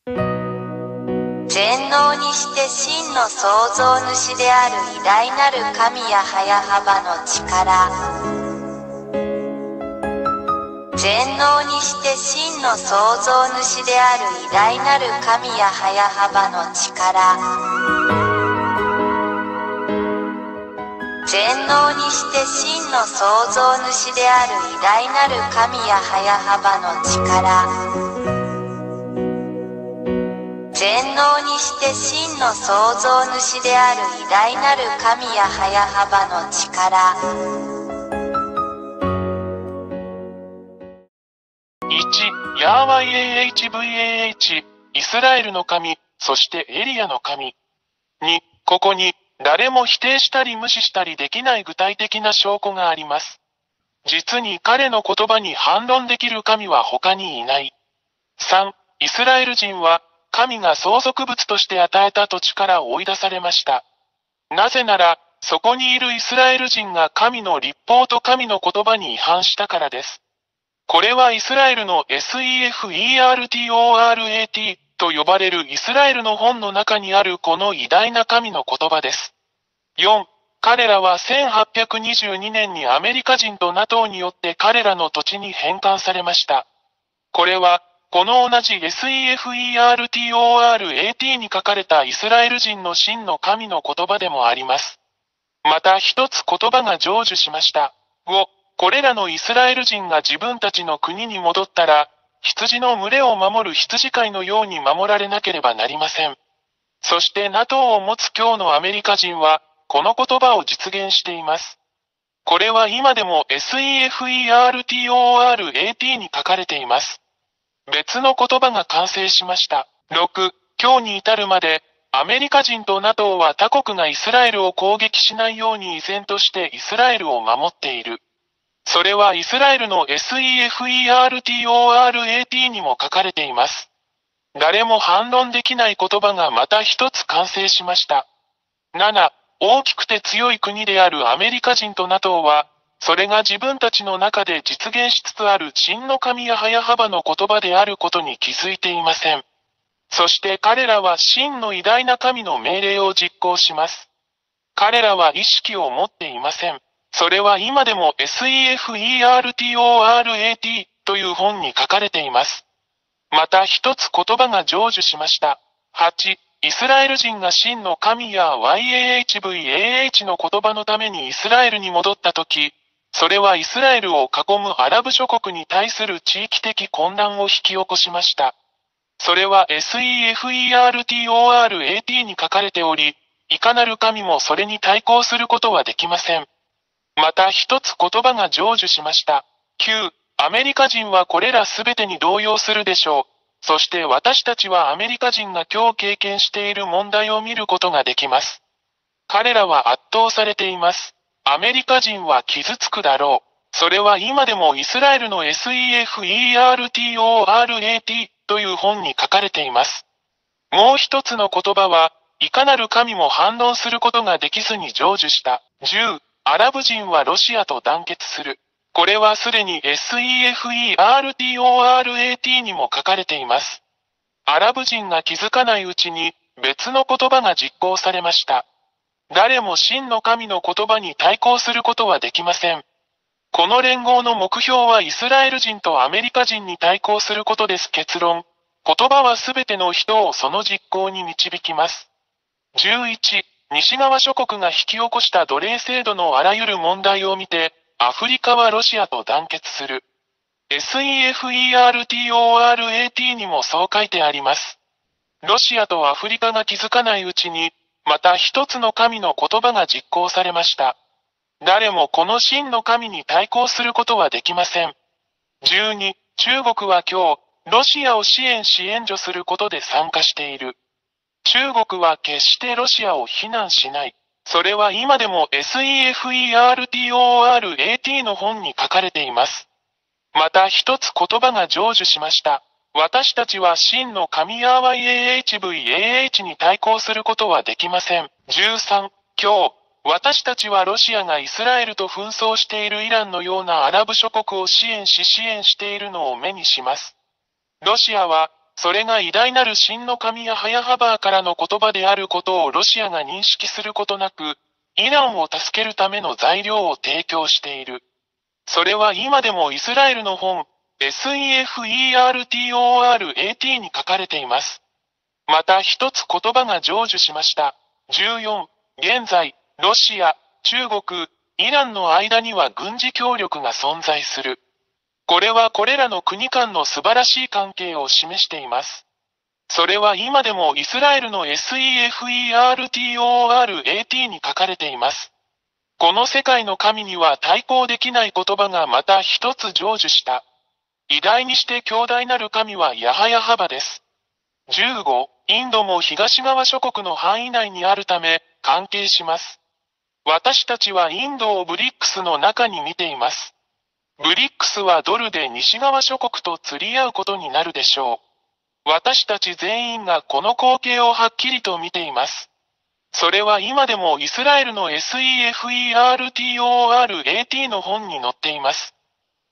全能にして真の創造主である偉大なる神や早幅の力。全能にして真の創造主である偉大なる神や早幅の力。全能にして真の創造主である偉大なる神や早幅の力。全能にして真の創造主である偉大なる神や早幅の力。1. ヤーワイ AHVAH イスラエルの神、そしてエリアの神。2. ここに誰も否定したり無視したりできない具体的な証拠があります。実に彼の言葉に反論できる神は他にいない。3. イスラエル人は神が相続物として与えた土地から追い出されました。なぜなら、そこにいるイスラエル人が神の律法と神の言葉に違反したからです。これはイスラエルの SEFERTORAT と呼ばれるイスラエルの本の中にあるこの偉大な神の言葉です。4. 彼らは1822年にアメリカ人と NATO によって彼らの土地に返還されました。これは、この同じ SEFERTORAT に書かれたイスラエル人の真の神の言葉でもあります。また一つ言葉が成就しました。5. これらのイスラエル人が自分たちの国に戻ったら、羊の群れを守る羊飼いのように守られなければなりません。そして NATO を持つ今日のアメリカ人は、この言葉を実現しています。これは今でも SEFERTORAT に書かれています。別の言葉が完成しました。6. 今日に至るまで、アメリカ人と NATO は他国がイスラエルを攻撃しないように依然としてイスラエルを守っている。それはイスラエルの SEFERTORAT にも書かれています。誰も反論できない言葉がまた一つ完成しました。7. 大きくて強い国であるアメリカ人と NATO は、それが自分たちの中で実現しつつある真の神や早幅の言葉であることに気づいていません。そして彼らは真の偉大な神の命令を実行します。彼らは意識を持っていません。それは今でも SEFERTORAT という本に書かれています。また一つ言葉が成就しました。8. イスラエル人が真の神や YAHVAH の言葉のためにイスラエルに戻ったとき、それはイスラエルを囲むアラブ諸国に対する地域的混乱を引き起こしました。それは SEFERTORAT に書かれており、いかなる神もそれに対抗することはできません。また一つ言葉が成就しました。9. アメリカ人はこれらすべてに動揺するでしょう。そして私たちはアメリカ人が今日経験している問題を見ることができます。彼らは圧倒されています。アメリカ人は傷つくだろう。それは今でもイスラエルの SEFERTORAT という本に書かれています。もう一つの言葉は、いかなる神も反論することができずに成就した。10. アラブ人はロシアと団結する。これはすでに SEFERTORAT にも書かれています。アラブ人が気づかないうちに別の言葉が実行されました。誰も真の神の言葉に対抗することはできません。この連合の目標はイスラエル人とアメリカ人に対抗することです。結論。言葉はすべての人をその実行に導きます。11. 西側諸国が引き起こした奴隷制度のあらゆる問題を見て、アフリカはロシアと団結する。SEFERTORAT にもそう書いてあります。ロシアとアフリカが気づかないうちに、また一つの神の言葉が実行されました。誰もこの真の神に対抗することはできません。12. 中国は今日、ロシアを支援し援助することで参加している。中国は決してロシアを非難しない。それは今でも SEFERTORAT の本に書かれています。また一つ言葉が成就しました。私たちは真の神ヤーワイ AHVAH に対抗することはできません。13. 今日、私たちはロシアがイスラエルと紛争しているイランのようなアラブ諸国を支援しているのを目にします。ロシアはそれが偉大なる真の神ヤハヤハバーからの言葉であることをロシアが認識することなく、イランを助けるための材料を提供している。それは今でもイスラエルの本、SEFERTORAT に書かれています。また一つ言葉が成就しました。14、現在、ロシア、中国、イランの間には軍事協力が存在する。これはこれらの国間の素晴らしい関係を示しています。それは今でもイスラエルの SEFERTORAT に書かれています。この世界の神には対抗できない言葉がまた一つ成就した。偉大にして強大なる神はヤハヤハバです。15、インドも東側諸国の範囲内にあるため関係します。私たちはインドをブリックスの中に見ています。ブリックスはドルで西側諸国と釣り合うことになるでしょう。私たち全員がこの光景をはっきりと見ています。それは今でもイスラエルの SEFERTORAT の本に載っています。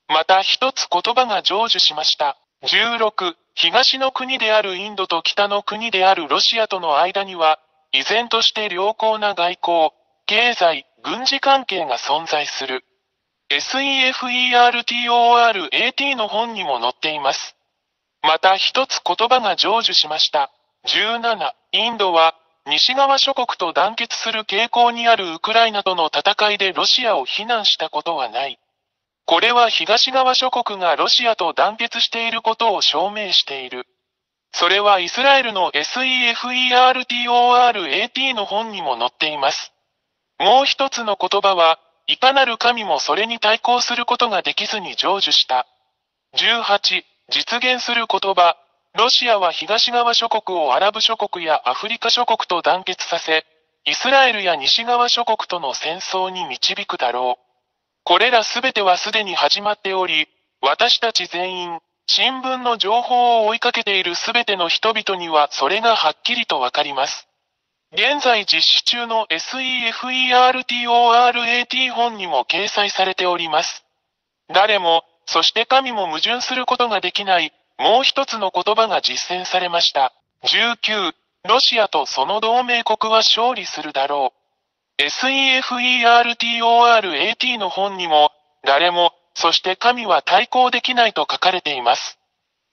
また一つ言葉が成就しました。16、東の国であるインドと北の国であるロシアとの間には、依然として良好な外交、経済、軍事関係が存在する。SEFERTORAT の本にも載っています。また一つ言葉が成就しました。17、インドは西側諸国と団結する傾向にあるウクライナとの戦いでロシアを非難したことはない。これは東側諸国がロシアと団結していることを証明している。それはイスラエルの SEFERTORAT の本にも載っています。もう一つの言葉は、いかなる神もそれに対抗することができずに成就した。18、実現する言葉。ロシアは東側諸国をアラブ諸国やアフリカ諸国と団結させ、イスラエルや西側諸国との戦争に導くだろう。これらすべてはすでに始まっており、私たち全員、新聞の情報を追いかけているすべての人々にはそれがはっきりとわかります。現在実施中の SEFERTORAT 本にも掲載されております。誰も、そして神も矛盾することができない、もう一つの言葉が実践されました。19、ロシアとその同盟国は勝利するだろう。SEFERTORAT の本にも、誰も、そして神は対抗できないと書かれています。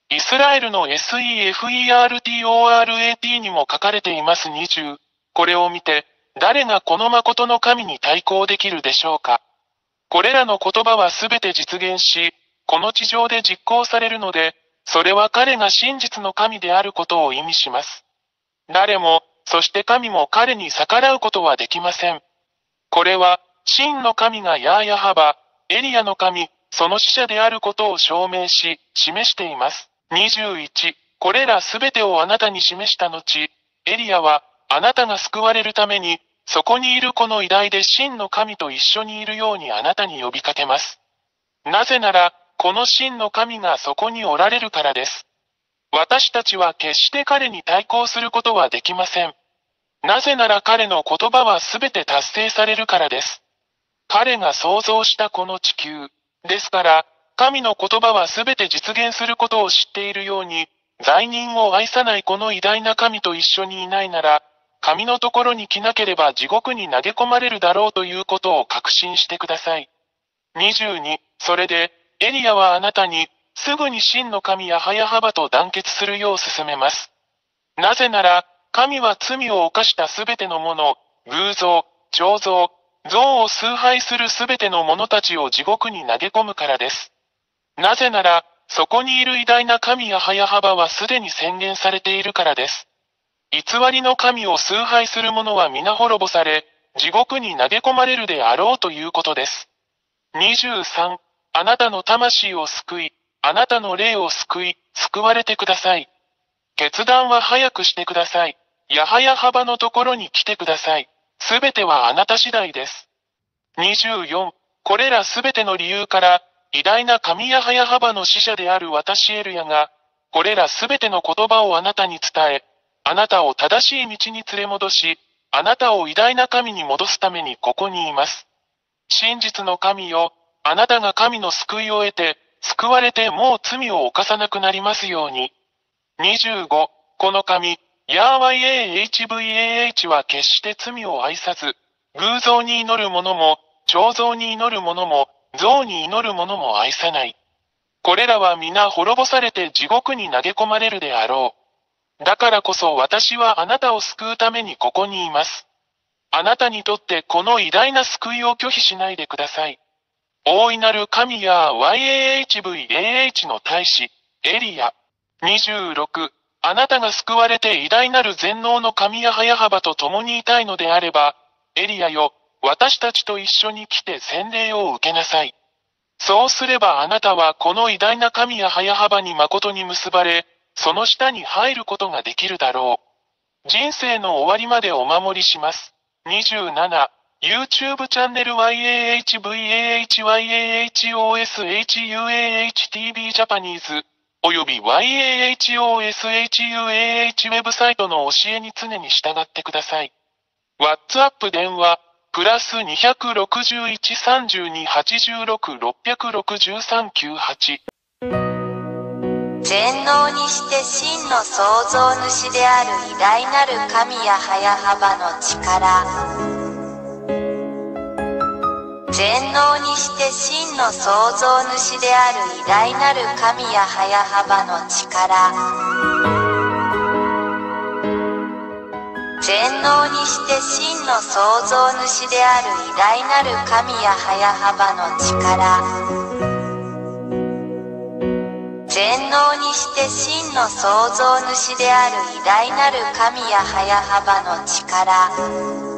イスラエルの SEFERTORAT にも書かれています。20、これを見て、誰がこの誠の神に対抗できるでしょうか。これらの言葉はすべて実現し、この地上で実行されるので、それは彼が真実の神であることを意味します。誰も、そして神も彼に逆らうことはできません。これは、真の神がヤーヤハバ、エリアの神、その使者であることを証明し、示しています。21、これらすべてをあなたに示した後、エリアは、あなたが救われるために、そこにいるこの偉大で真の神と一緒にいるようにあなたに呼びかけます。なぜなら、この真の神がそこにおられるからです。私たちは決して彼に対抗することはできません。なぜなら彼の言葉はすべて達成されるからです。彼が創造したこの地球。ですから、神の言葉はすべて実現することを知っているように、罪人を愛さないこの偉大な神と一緒にいないなら、神のところに来なければ地獄に投げ込まれるだろうということを確信してください。22、それで、エリアはあなたに、すぐに真の神ヤハヤハバと団結するよう勧めます。なぜなら、神は罪を犯したすべてのもの、偶像、彫像、像を崇拝するすべての者たちを地獄に投げ込むからです。なぜなら、そこにいる偉大な神ヤハヤハバはすでに宣言されているからです。偽りの神を崇拝する者は皆滅ぼされ、地獄に投げ込まれるであろうということです。23、あなたの魂を救い、あなたの霊を救い、救われてください。決断は早くしてください。ヤハヤハバのところに来てください。すべてはあなた次第です。24、これらすべての理由から、偉大な神ヤハヤハバの使者である私エルヤが、これらすべての言葉をあなたに伝え、あなたを正しい道に連れ戻し、あなたを偉大な神に戻すためにここにいます。真実の神よ、あなたが神の救いを得て、救われてもう罪を犯さなくなりますように。25、この神、ヤーワ YAHVAH は決して罪を愛さず、偶像に祈る者も、彫像に祈る者も、像に祈る者も愛さない。これらは皆滅ぼされて地獄に投げ込まれるであろう。だからこそ私はあなたを救うためにここにいます。あなたにとってこの偉大な救いを拒否しないでください。大いなる神や YAHVAH の大使、エリア。26、あなたが救われて偉大なる全能の神や早幅と共にいたいのであれば、エリアよ、私たちと一緒に来て洗礼を受けなさい。そうすればあなたはこの偉大な神や早幅に誠に結ばれ、その下に入ることができるだろう。人生の終わりまでお守りします。27、YouTube チャンネル YAHVAHYAHOSHUAHTV ジャパニーズ、および YAHOSHUAH ウェブサイトの教えに常に従ってください。WhatsApp 電話、プラス261-32-86-663-98。全能にして真の創造主である偉大なる神や早幅の力。全能にして真の創造主である偉大なる神や早幅の力。全能にして真の創造主である偉大なる神や早幅の力。全能にして真の創造主である偉大なる神や早幅の力。